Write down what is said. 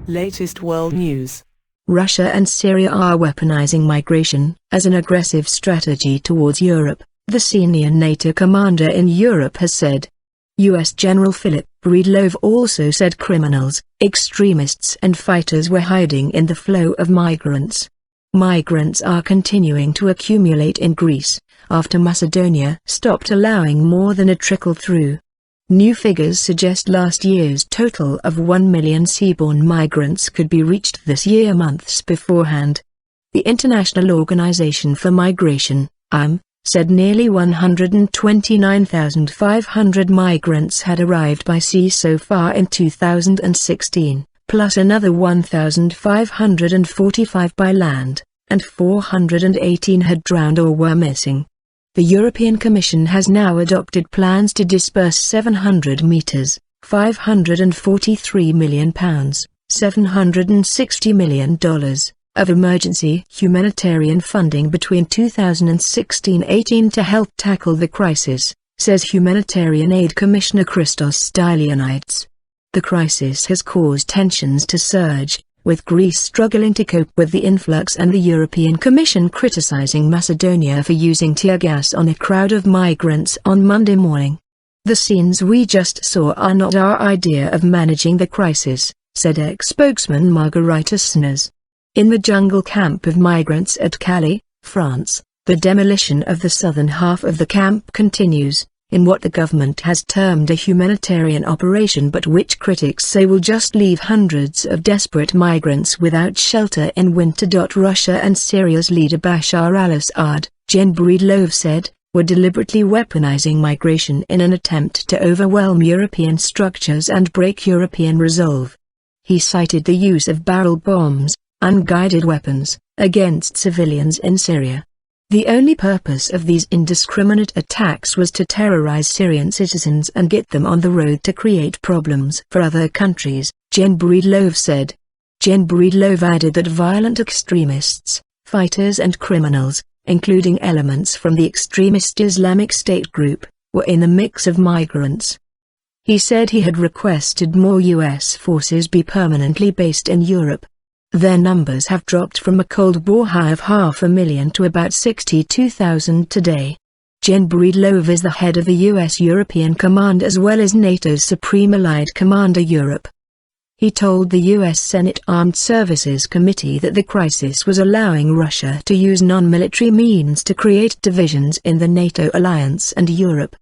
Latest world news. Russia and Syria are weaponizing migration as an aggressive strategy towards Europe, the senior NATO commander in Europe has said. U.S. General Philip Breedlove also said criminals, extremists and fighters were hiding in the flow of migrants. Migrants are continuing to accumulate in Greece, after Macedonia stopped allowing more than a trickle through. New figures suggest last year's total of 1 million seaborne migrants could be reached this year months beforehand. The International Organization for Migration, IOM, said nearly 129,500 migrants had arrived by sea so far in 2016, plus another 1,545 by land, and 418 had drowned or were missing. The European Commission has now adopted plans to disperse 700 meters, £543 million, $760 million, of emergency humanitarian funding between 2016-18 to help tackle the crisis, says Humanitarian Aid Commissioner Christos Stylianides. The crisis has caused tensions to surge, with Greece struggling to cope with the influx and the European Commission criticizing Macedonia for using tear gas on a crowd of migrants on Monday morning. "The scenes we just saw are not our idea of managing the crisis," said ex-spokesman Margarita Snes. In the jungle camp of migrants at Calais, France, the demolition of the southern half of the camp continues, in what the government has termed a humanitarian operation but which critics say will just leave hundreds of desperate migrants without shelter in winter. Russia and Syria's leader Bashar al-Assad, Gen Breedlove said, were deliberately weaponizing migration in an attempt to overwhelm European structures and break European resolve. He cited the use of barrel bombs, unguided weapons, against civilians in Syria. The only purpose of these indiscriminate attacks was to terrorize Syrian citizens and get them on the road to create problems for other countries, Gen Breedlove said. Gen Breedlove added that violent extremists, fighters and criminals, including elements from the extremist Islamic State group, were in the mix of migrants. He said he had requested more U.S. forces be permanently based in Europe. Their numbers have dropped from a Cold War high of 500,000 to about 62,000 today. Gen Breedlove is the head of the U.S. European Command as well as NATO's Supreme Allied Commander Europe. He told the U.S. Senate Armed Services Committee that the crisis was allowing Russia to use non-military means to create divisions in the NATO alliance and Europe.